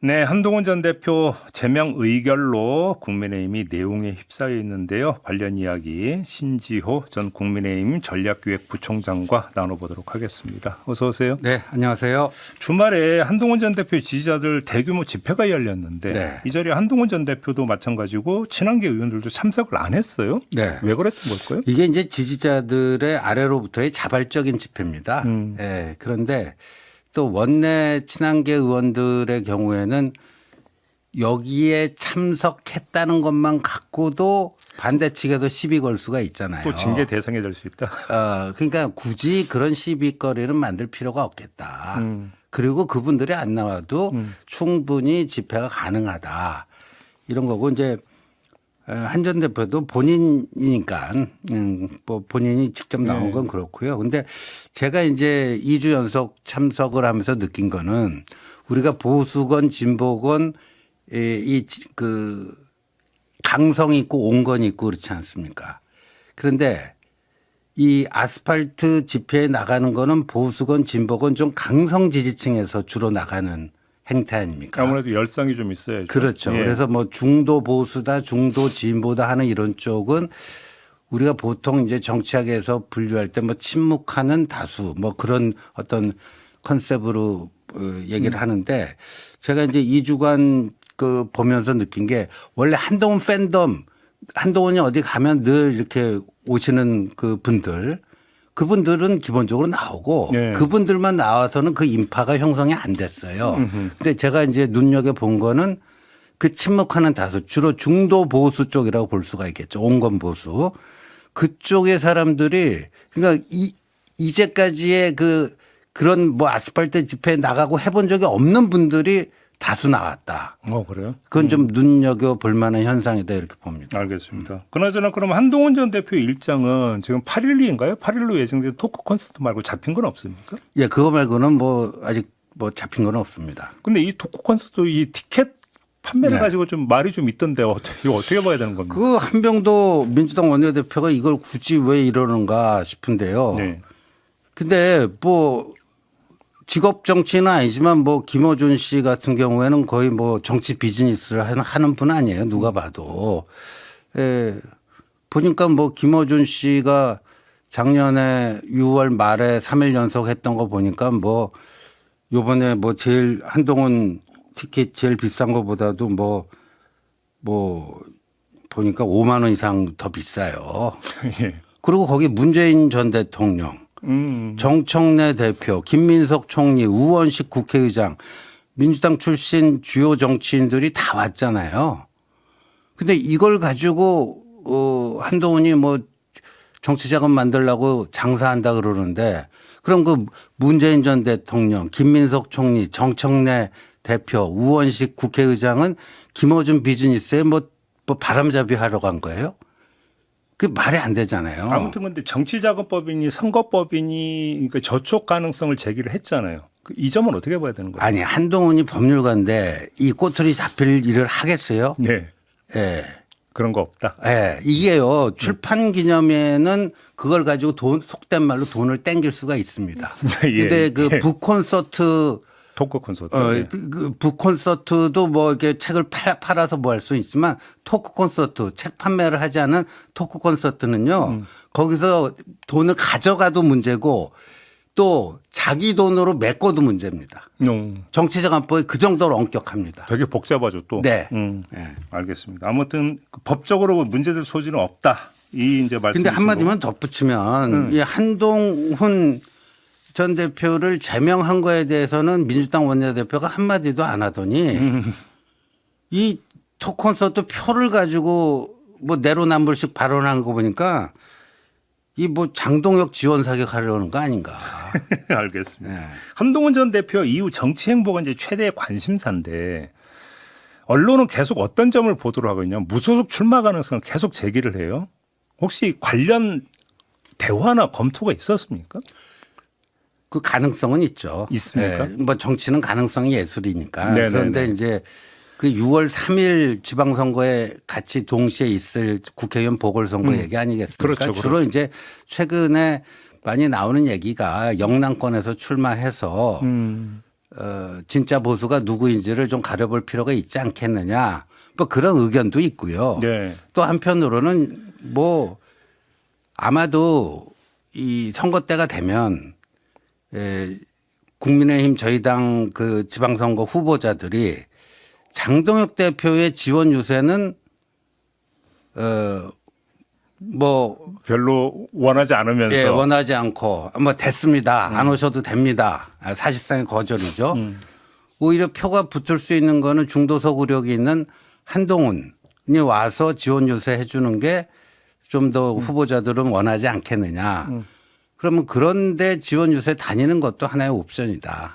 네, 한동훈 전 대표 제명 의결로 국민의힘이 내용에 휩싸여 있는데요. 관련 이야기 신지호 전 국민의힘 전략기획부총장과 나눠보도록 하겠습니다. 어서 오세요. 네, 안녕하세요. 주말에 한동훈 전 대표 지지자들 대규모 집회가 열렸는데 네. 이 자리에 한동훈 전 대표도 마찬가지고 친한계 의원들도 참석을 안 했어요. 네. 왜 그랬던 걸까요? 이게 이제 지지자들의 아래로부터의 자발적인 집회입니다. 음. 네, 그런데 또 원내 친한계 의원들의 경우에는 여기에 참석했다는 것만 갖고도 반대 측에도 시비 걸 수가 있잖아요. 또 징계 대상이 될 수 있다. 그러니까 굳이 그런 시비거리를 만들 필요가 없겠다. 그리고 그분들이 안 나와도 충분히 집회가 가능하다. 이런 거고 이제 한 전 대표도 본인이니까 뭐 본인이 직접 나온 건 그렇고요. 근데 제가 이제 2주 연속 참석을 하면서 느낀 거는 우리가 보수건 진보건 그 강성이 있고 온건이 있고 그렇지 않습니까? 그런데 이 아스팔트 집회에 나가는 거는 보수건 진보건 좀 강성 지지층에서 주로 나가는 행태 아닙니까? 아무래도 열성이 좀 있어야죠. 그렇죠. 예. 그래서 뭐 중도 보수다 중도 진보다 하는 이런 쪽은 우리가 보통 이제 정치학에서 분류할 때 뭐 침묵하는 다수 뭐 그런 어떤 컨셉으로 얘기를 하는데 제가 이제 2주간 그 보면서 느낀 게 원래 한동훈 팬덤 한동훈이 어디 가면 늘 이렇게 오시는 그 분들 그분들은 기본적으로 나오고 네. 그분들만 나와서는 그 인파가 형성이 안 됐어요. 근데 제가 이제 눈여겨본 거는 그 침묵하는 다수 주로 중도 보수 쪽이라고 볼 수가 있겠죠. 온건 보수. 그쪽의 사람들이 그러니까 이제까지의 그런 뭐 아스팔트 집회에 나가고 해본 적이 없는 분들이 다수 나왔다. 그래요? 그건 좀 눈여겨볼 만한 현상이다 이렇게 봅니다. 알겠습니다. 그나저나 그럼 한동훈 전 대표 일정은 지금 8일인가요? 8일로 예정된 토크 콘서트 말고 잡힌 건 없습니까? 예, 그거 말고는 뭐 아직 뭐 잡힌 건 없습니다. 근데 이 토크 콘서트 이 티켓 판매를 네. 가지고 좀 말이 좀 있던데 이거 어떻게 봐야 되는 겁니까? 그 한병도 민주당 원내대표가 이걸 굳이 왜 이러는가 싶은데요. 네. 근데 뭐 직업 정치는 아니지만 뭐 김어준 씨 같은 경우에는 거의 뭐 정치 비즈니스를 하는 분 아니에요. 누가 봐도. 예. 보니까 뭐 김어준 씨가 작년에 6월 말에 3일 연속 했던 거 보니까 뭐 요번에 뭐 제일 한동훈 티켓 제일 비싼 거보다도 뭐 보니까 5만 원 이상 더 비싸요. 예. 그리고 거기 문재인 전 대통령 정청래 대표, 김민석 총리, 우원식 국회의장, 민주당 출신 주요 정치인들이 다 왔잖아요. 근데 이걸 가지고 한동훈이 뭐 정치자금 만들려고 장사한다 그러는데 그럼 그 문재인 전 대통령, 김민석 총리, 정청래 대표, 우원식 국회의장은 김어준 비즈니스에 뭐 바람잡이 하러 간 거예요? 그 말이 안 되잖아요. 아무튼 근데 정치자금법이니 선거법이니 그러니까 저촉 가능성을 제기를 했잖아요. 이 점은 어떻게 봐야 되는 거예요? 아니 한동훈이 법률가인데 이 꼬투리 잡힐 일을 하겠어요? 네. 예. 그런 거 없다. 예. 이게요. 출판 기념회는 그걸 가지고 속된 말로 돈을 땡길 수가 있습니다. 예. 근데 그 북콘서트 토크 콘서트. 네. 그 북콘서트도 뭐 이렇게 책을 팔아서 뭐 할 수 있지만 토크 콘서트 책 판매를 하지 않은 토크 콘서트는요. 거기서 돈을 가져가도 문제고 또 자기 돈으로 메꿔도 문제입니다. 정치자금법이 그 정도로 엄격합니다. 되게 복잡하죠 또. 네. 네. 알겠습니다. 아무튼 법적으로 문제될 소지는 없다. 이 이제 말씀. 근데 한마디만 덧붙이면 이 한동훈 전 대표를 제명한 거에 대해서는 민주당 원내대표가 한마디도 안 하더니 이 토콘서트 표를 가지고 뭐 내로남불식 발언한 거 보니까 이 뭐 장동혁 지원 사격하려는 거 아닌가. 알겠습니다. 네. 한동훈 전 대표 이후 정치 행보가 이제 최대의 관심사인데 언론은 계속 어떤 점을 보도를 하고 있냐. 무소속 출마 가능성을 계속 제기를 해요. 혹시 관련 대화나 검토가 있었습니까? 그 가능성은 있죠. 있습니까? 네. 뭐 정치는 가능성이 예술이니까. 네네네. 그런데 이제 그 6월 3일 지방선거에 같이 동시에 있을 국회의원 보궐선거 얘기 아니겠습니까? 그렇죠, 주로 그렇죠. 이제 최근에 많이 나오는 얘기가 영남권에서 출마해서 진짜 보수가 누구인지를 좀 가려볼 필요가 있지 않겠느냐. 뭐 그런 의견도 있고요. 네. 또 한편으로는 뭐 아마도 이 선거 때가 되면 국민의힘 저희 당 그 지방선거 후보자들이 장동혁 대표의 지원 유세는 뭐 별로 원하지 않으면서 예, 원하지 않고 뭐 됐습니다. 안 오셔도 됩니다. 사실상의 거절이죠. 오히려 표가 붙을 수 있는 거는 중도석 우력이 있는 한동훈이 와서 지원 유세해 주는 게 좀 더 후보자들은 원하지 않겠느냐. 그러면 그런데 지원 유세 다니는 것도 하나의 옵션이다.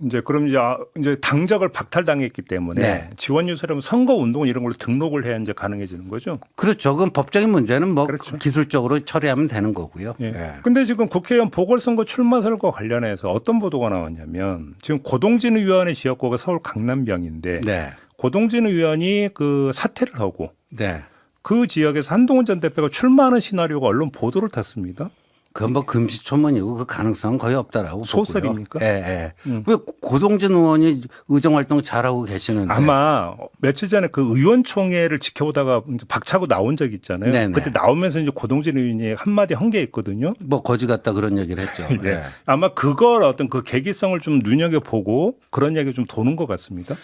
이제 그럼 이제 당적을 박탈당했기 때문에 네. 지원 유세라면 선거 운동 이런 걸로 등록을 해야 이제 가능해지는 거죠. 그렇죠. 그건 법적인 문제는 뭐 그렇죠. 기술적으로 처리하면 되는 거고요. 예. 예. 근데 지금 국회의원 보궐선거 출마설과 관련해서 어떤 보도가 나왔냐면 지금 고동진 의원의 지역구가 서울 강남병인데 네. 고동진 의원이 그 사퇴를 하고 네. 그 지역에서 한동훈 전 대표가 출마하는 시나리오가 언론 보도를 탔습니다. 그건 뭐 금시초문이고 그 가능성은 거의 없다라고 소설입니까? 보고요. 예, 예. 왜 고동진 의원이 의정 활동 잘하고 계시는데 아마 며칠 전에 그 의원총회를 지켜보다가 이제 박차고 나온 적이 있잖아요. 네네. 그때 나오면서 이제 고동진 의원이 한마디 한 게 있거든요. 뭐 거지 같다 그런 얘기를 했죠. 예. 예. 아마 그걸 어떤 그 계기성을 좀 눈여겨보고 그런 얘기가 좀 도는 것 같습니다.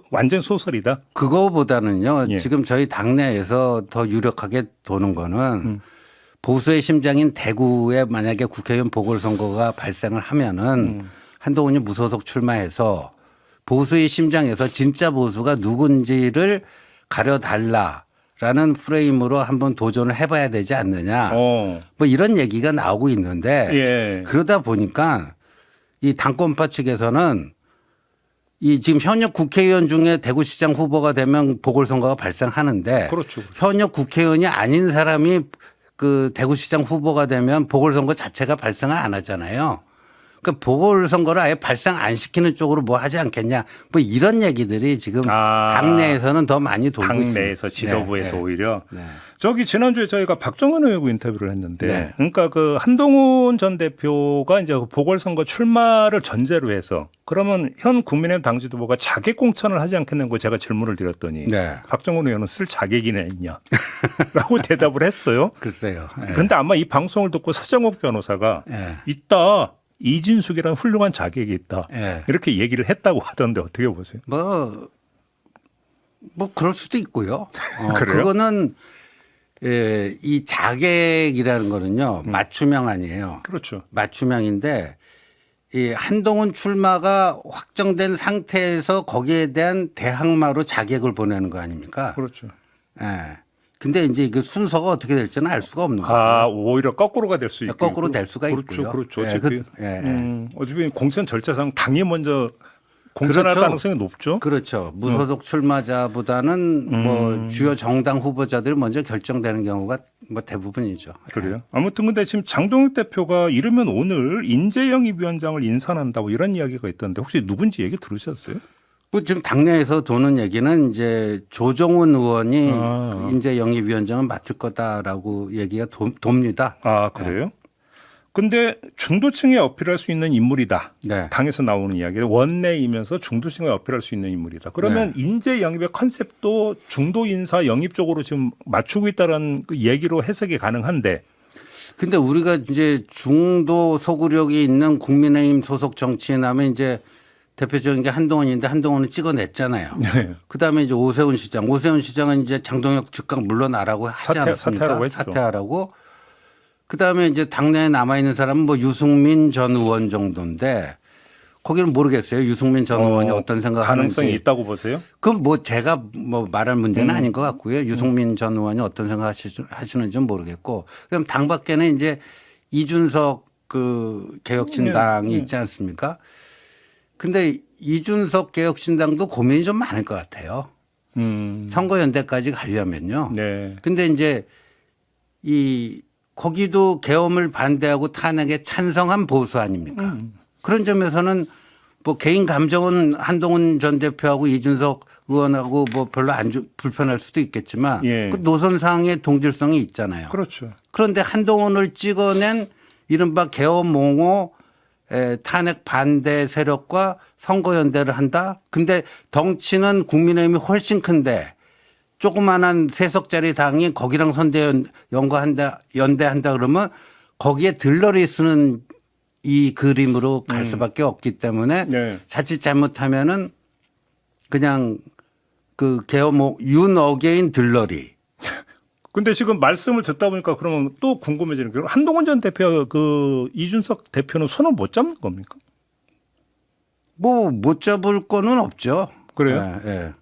완전 소설이다. 그거보다는요. 예. 지금 저희 당내에서 더 유력하게 도는 거는 보수의 심장인 대구에 만약에 국회의원 보궐선거가 발생을 하면은 한동훈이 무소속 출마해서 보수의 심장에서 진짜 보수가 누군지를 가려달라라는 프레임으로 한번 도전을 해봐야 되지 않느냐. 뭐 이런 얘기가 나오고 있는데 예. 그러다 보니까 이 당권파 측에서는 이 지금 현역 국회의원 중에 대구시장 후보가 되면 보궐선거가 발생하는데 그렇죠. 현역 국회의원이 아닌 사람이 그 대구시장 후보가 되면 보궐선거 자체가 발생을 안 하잖아요. 그러니까 보궐선거를 아예 발생 안 시키는 쪽으로 뭐 하지 않겠냐. 뭐 이런 얘기들이 지금 당내에서는 더 많이 돌고 있습니다. 당내에서 지도부에서 네. 오히려. 네. 저기 지난주에 저희가 박정은 의원하고 인터뷰를 했는데 네. 그러니까 그 한동훈 전 대표가 이제 보궐선거 출마를 전제로 해서 그러면 현 국민의힘 당지도부가 자객 공천을 하지 않겠냐고 제가 질문을 드렸더니 네. 박정은 의원은 쓸 자객이나 있냐 라고 대답을 했어요. 글쎄요. 네. 근데 아마 이 방송을 듣고 서정욱 변호사가 네. 있다. 이진숙이라는 훌륭한 자객이 있다. 네. 이렇게 얘기를 했다고 하던데 어떻게 보세요? 뭐 그럴 수도 있고요. 그래요? 그거는 이 자객이라는 거는요. 맞춤형 아니에요. 그렇죠. 맞춤형인데 이 한동훈 출마가 확정된 상태에서 거기에 대한 대항마로 자객을 보내는 거 아닙니까? 그렇죠. 예. 근데 이제 그 순서가 어떻게 될지는 알 수가 없는 거예요. 아, 오히려 거꾸로가 될 수 있고. 거꾸로 될 수가 그렇죠. 있고요. 그렇죠. 예, 어차피, 어차피 공천 절차상 당이 먼저 공천할 그렇죠. 가능성이 높죠. 그렇죠. 무소속 출마자보다는 뭐 주요 정당 후보자들 먼저 결정되는 경우가 뭐 대부분이죠. 그래요. 아무튼 근데 지금 장동혁 대표가 이르면 오늘 인재영입위원장을 인선한다고 이런 이야기가 있던데 혹시 누군지 얘기 들으셨어요? 뭐 지금 당내에서 도는 얘기는 이제 조정훈 의원이 그 인재영입위원장을 맡을 거다라고 얘기가 돕니다. 아, 그래요? 근데 중도층에 어필할 수 있는 인물이다. 네. 당에서 나오는 이야기. 원내이면서 중도층에 어필할 수 있는 인물이다. 그러면 인재 영입의 컨셉도 중도 인사 영입 쪽으로 지금 맞추고 있다는 그 얘기로 해석이 가능한데. 근데 우리가 이제 중도 소구력이 있는 국민의힘 소속 정치인 하면 이제 대표적인 게 한동훈인데 한동훈은 찍어냈잖아요. 네. 그다음에 이제 오세훈 시장. 오세훈 시장은 이제 장동혁 즉각 물러나라고 하지 않았습니까? 사퇴하라고 했죠. 사퇴하라고. 그다음에 이제 당내에 남아있는 사람은 뭐 유승민 전 의원 정도인데 거기는 모르겠어요. 유승민 전 의원이 어떤 생각을 가능성이 하는지. 있다고 보세요? 그럼 뭐 제가 뭐 말할 문제는 아닌 것 같고요. 유승민 전 의원이 어떤 생각 하시는지는 모르겠고. 그럼 당 밖에는 이제 이준석 그 개혁신당이 있지 않습니까? 근데 이준석 개혁신당도 고민이 좀 많을 것 같아요. 선거연대까지 가려면요. 네. 근데 이제 거기도 계엄을 반대하고 탄핵에 찬성한 보수 아닙니까? 그런 점에서는 뭐 개인 감정은 한동훈 전 대표하고 이준석 의원하고 뭐 별로 불편할 수도 있겠지만 예. 그 노선상의 동질성이 있잖아요. 그렇죠. 그런데 한동훈을 찍어낸 이른바 계엄 옹호 탄핵 반대 세력과 선거연대를 한다? 근데 덩치는 국민의힘이 훨씬 큰데 조그만한 3석짜리 당이 거기랑 연대한다 그러면 거기에 들러리 쓰는 이 그림으로 갈 수밖에 없기 때문에 네. 자칫 잘못하면은 그냥 그 윤 어게인 들러리. 근데 지금 말씀을 듣다 보니까 그러면 또 궁금해지는 게 한동훈 전 대표 그 이준석 대표는 손을 못 잡는 겁니까? 뭐 못 잡을 거는 없죠. 그래요? 예, 예.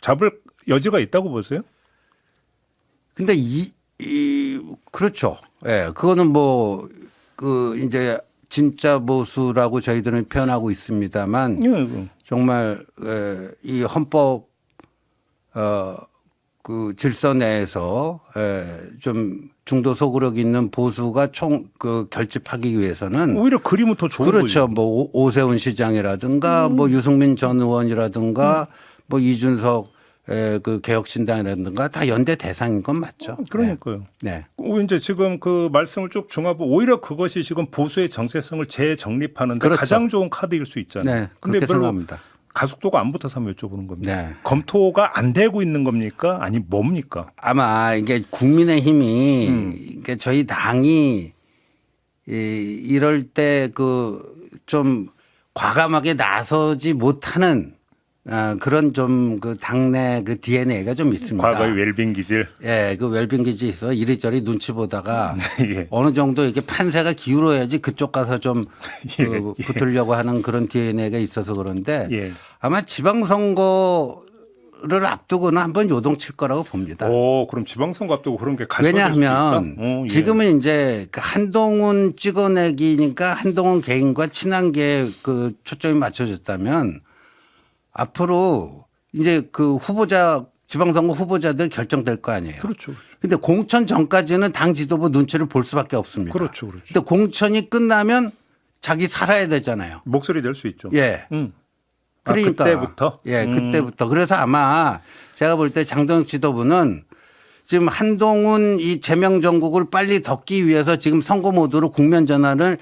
잡을 여지가 있다고 보세요? 근데 그렇죠. 예. 그거는 뭐 그 이제 진짜 보수라고 저희들은 표현하고 있습니다만 예. 정말 이 헌법 그 질서 내에서 좀 중도 소구력 있는 보수가 결집하기 위해서는 오히려 그림은 더 좋은 그렇죠. 거죠. 뭐 오세훈 시장이라든가 뭐 유승민 전 의원이라든가 뭐 이준석 그 개혁신당이라든가 다 연대 대상인 건 맞죠. 그러니까요. 네. 이제 지금 그 말씀을 쭉 종합해 오히려 그것이 지금 보수의 정체성을 재정립하는데 그렇죠. 가장 좋은 카드일 수 있잖아요. 네. 근데 그렇게 별로 생각합니다. 가속도가 안 붙어서 한번 여쭤보는 겁니다. 네. 검토가 안 되고 있는 겁니까? 아니 뭡니까? 아마 이게 국민의힘이 이게 저희 당이 이럴 때 그 좀 과감하게 나서지 못하는 그런 좀 그 당내 그 DNA가 좀 있습니다. 과거의 웰빙 기질. 예, 그 웰빙 기지 있어 이리저리 눈치 보다가 예. 어느 정도 이렇게 판세가 기울어야지 그쪽 가서 좀 예, 그 예. 붙으려고 하는 그런 DNA가 있어서 그런데 예. 아마 지방선거를 앞두고는 한번 요동칠 거라고 봅니다. 오, 그럼 지방선거 앞두고 그런 게 가속될 왜냐하면 수 있다? 예. 지금은 이제 그 한동훈 찍어내기니까 한동훈 개인과 친한 게 그 초점이 맞춰졌다면 앞으로 이제 그 후보자 지방선거 후보자들 결정될 거 아니에요. 그렇죠. 근데 공천 전까지는 당 지도부 눈치를 볼 수밖에 없습니다. 그렇죠. 그렇죠. 근데 공천이 끝나면 자기 살아야 되잖아요. 목소리 낼 수 있죠. 예. 그러니까 그때부터? 예, 그때부터. 그래서 아마 제가 볼 때 장동혁 지도부는 지금 한동훈 이 제명 정국을 빨리 덮기 위해서 지금 선거 모드로 국면 전환을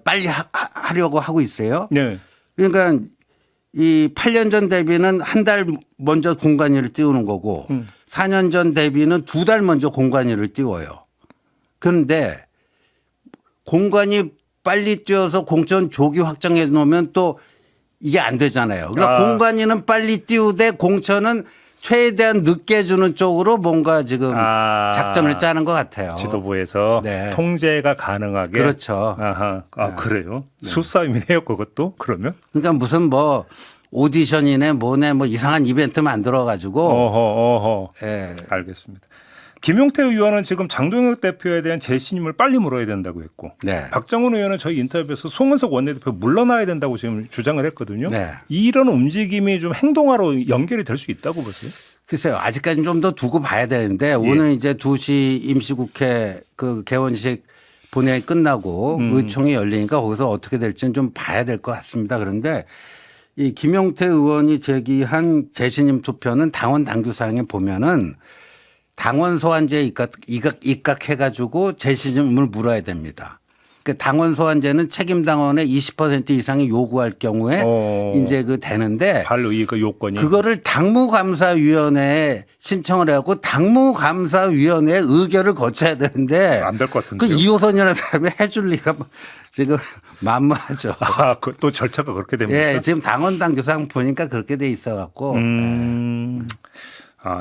빨리 하려고 하고 있어요. 네. 그러니까 이 8년 전 대비는 한 달 먼저 공관위를 띄우는 거고 4년 전 대비는 2달 먼저 공관위를 띄워요. 그런데 공관위 빨리 띄워서 공천 조기 확정해 놓으면 또 이게 안 되잖아요. 그러니까 공관위는 빨리 띄우되 공천은 최대한 늦게 주는 쪽으로 뭔가 지금 작전을 짜는 것 같아요. 지도부에서 네. 통제가 가능하게. 그렇죠. 아하. 그래요? 수싸움이네요, 그것도 그러면? 그러니까 무슨 뭐 오디션이네 뭐네 뭐 이상한 이벤트 만들어 가지고 어허. 예. 알겠습니다. 김용태 의원은 지금 장동혁 대표에 대한 재신임을 빨리 물어야 된다고 했고 네. 박정훈 의원은 저희 인터뷰에서 송은석 원내대표 물러나야 된다고 지금 주장을 했거든요. 네. 이런 움직임이 좀 행동화로 연결이 될 수 있다고 보세요? 글쎄요. 아직까지는 좀 더 두고 봐야 되는데 오늘 이제 2시 임시국회 그 개원식 본회의 끝나고 의총이 열리니까 거기서 어떻게 될지는 좀 봐야 될 것 같습니다. 그런데 이 김용태 의원이 제기한 재신임 투표는 당원 당규사항에 보면은 당원 소환제에 입각해가지고 재신임을 물어야 됩니다. 그 당원 소환제는 책임 당원의 20% 이상이 요구할 경우에 이제 그 되는데 발의 그 요건이 그거를 당무감사위원회에 신청을 해갖고 당무감사위원회 의결을 거쳐야 되는데 안 될 것 같은데. 그 2호선이라는 사람이 해줄 리가 지금 만무하죠. 또 절차가 그렇게 됩니까? 예, 지금 당원 당규상 보니까 그렇게 돼 있어갖고.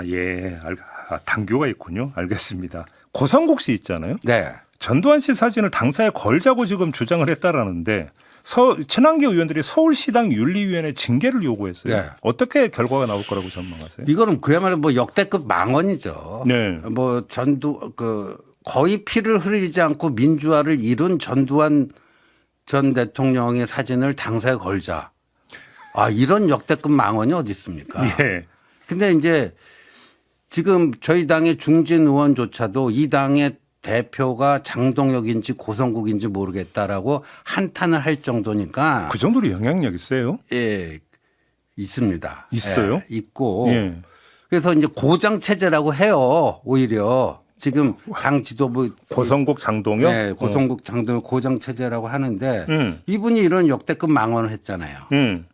예. 당규가 있군요. 알겠습니다. 고성국 씨 있잖아요. 네. 전두환 씨 사진을 당사에 걸자고 지금 주장을 했다라는데 친한계 의원들이 서울시당 윤리위원회 징계를 요구했어요. 네. 어떻게 결과가 나올 거라고 전망하세요? 이거는 그야말로 뭐 역대급 망언이죠. 네. 뭐 거의 피를 흘리지 않고 민주화를 이룬 전두환 전 대통령의 사진을 당사에 걸자. 이런 역대급 망언이 어디 있습니까? 예. 근데 이제 지금 저희 당의 중진 의원조차도 이 당의 대표가 장동혁인지 고성국인지 모르겠다라고 한탄을 할 정도니까. 그 정도로 영향력 있어요? 예, 있습니다. 있어요? 예, 있고. 예. 그래서 이제 고장 체제라고 해요. 오히려. 지금 당 지도부 고성국 장동혁. 네, 고성국 장동혁 고정 체제라고 하는데 음. 이분이 이런 역대급 망언을 했잖아요. 음.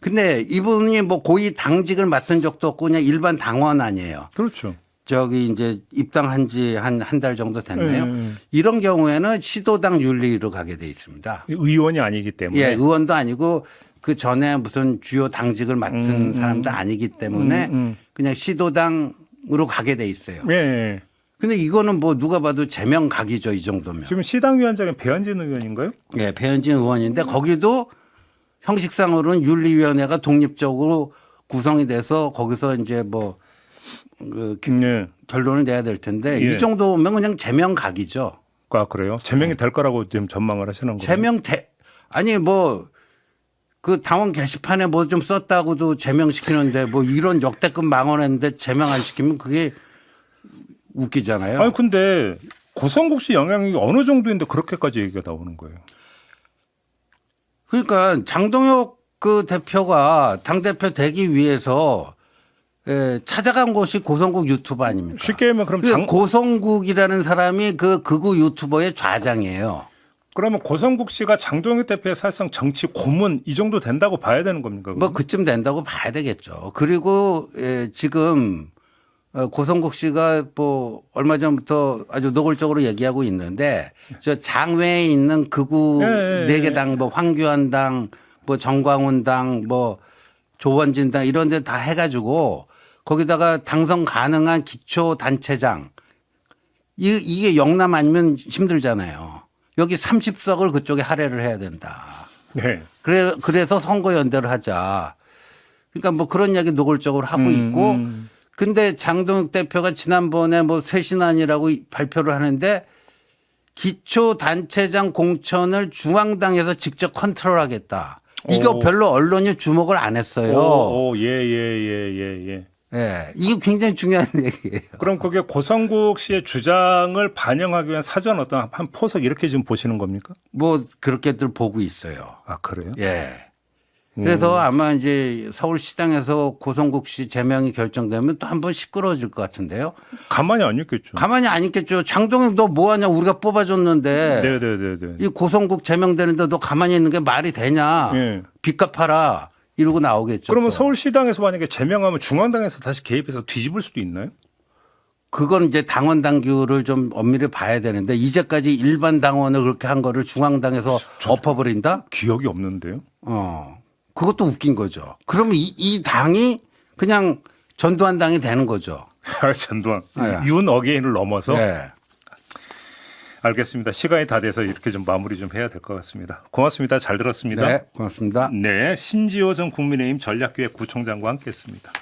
근데 이분이 뭐 고위 당직을 맡은 적도 없고 그냥 일반 당원 아니에요. 그렇죠. 저기 이제 입당한 지 한 달 정도 됐네요. 이런 경우에는 시도당 윤리로 가게 돼 있습니다. 의원이 아니기 때문에. 예, 의원도 아니고 그 전에 무슨 주요 당직을 맡은 사람도 아니기 때문에 그냥 시도당으로 가게 돼 있어요. 예, 예. 근데 이거는 뭐 누가 봐도 제명 각이죠, 이 정도면. 지금 시당 위원장은 배현진 의원인가요? 예, 배현진 의원인데 거기도 형식상으로는 윤리위원회가 독립적으로 구성이 돼서 거기서 이제 뭐 예. 결론을 내야 될 텐데 예. 이 정도면 그냥 제명 각이죠. 아, 그래요? 제명이 될 거라고 지금 전망을 하시는 거예요? 제명 아니 뭐 그 당원 게시판에 뭐 좀 썼다고도 제명시키는데 뭐 이런 역대급 망언했는데 제명 안 시키면 그게 웃기잖아요. 아니 근데 고성국 씨 영향이 어느 정도인데 그렇게까지 얘기가 나오는 거예요? 그러니까 장동혁 그 대표가 당대표 되기 위해서 찾아간 곳이 고성국 유튜버 아닙니까? 쉽게 하면 그럼 고성국이라는 사람이 그 극우 유튜버의 좌장이에요. 그러면 고성국 씨가 장동혁 대표의 사실상 정치 고문 이 정도 된다고 봐야 되는 겁니까? 뭐 그쯤 된다고 봐야 되겠죠. 그리고 지금 고성국 씨가 뭐 얼마 전부터 아주 노골적으로 얘기하고 있는데 저 장외에 있는 극우 네 개 당 뭐 황교안 당, 뭐 정광훈 당, 뭐 조원진 당 이런 데 다 해가지고 거기다가 당선 가능한 기초 단체장 이게 영남 아니면 힘들잖아요. 여기 30석을 그쪽에 할애를 해야 된다. 네. 그래서 선거 연대를 하자. 그러니까 뭐 그런 이야기 노골적으로 하고 있고 근데 장동혁 대표가 지난번에 뭐 쇄신안이라고 발표를 하는데 기초 단체장 공천을 중앙당에서 직접 컨트롤하겠다. 이거 별로 언론이 주목을 안 했어요. 예. 예, 이게 굉장히 중요한 얘기예요. 그럼 그게 고성국 씨의 주장을 반영하기 위한 사전 어떤 한 포석 이렇게 지금 보시는 겁니까? 뭐 그렇게들 보고 있어요. 아, 그래요? 예. 그래서 아마 이제 서울시당에서 고성국 씨 제명이 결정되면 또 한 번 시끄러워질 것 같은데요. 가만히 안 있겠죠. 가만히 안 있겠죠. 장동혁 너 뭐하냐 우리가 뽑아줬는데 네네네. 이 고성국 제명되는데 너 가만히 있는 게 말이 되냐. 예. 빚 갚아라 이러고 나오겠죠. 그러면 또. 서울시당에서 만약에 제명하면 중앙당에서 다시 개입해서 뒤집을 수도 있나요? 그건 이제 당원 당규를 좀 엄밀히 봐야 되는데 이제까지 일반 당원을 그렇게 한 거를 중앙당에서 엎어버린다? 기억이 없는데요. 그것도 웃긴 거죠. 그러면 이 당이 그냥 전두환 당이 되는 거죠. 전두환. 네. 윤 어게인을 넘어서. 네. 알겠습니다. 시간이 다 돼서 이렇게 좀 마무리 좀 해야 될 것 같습니다. 고맙습니다. 잘 들었습니다. 네, 고맙습니다. 네, 신지호 전 국민의힘 전략기획부총장과 함께했습니다.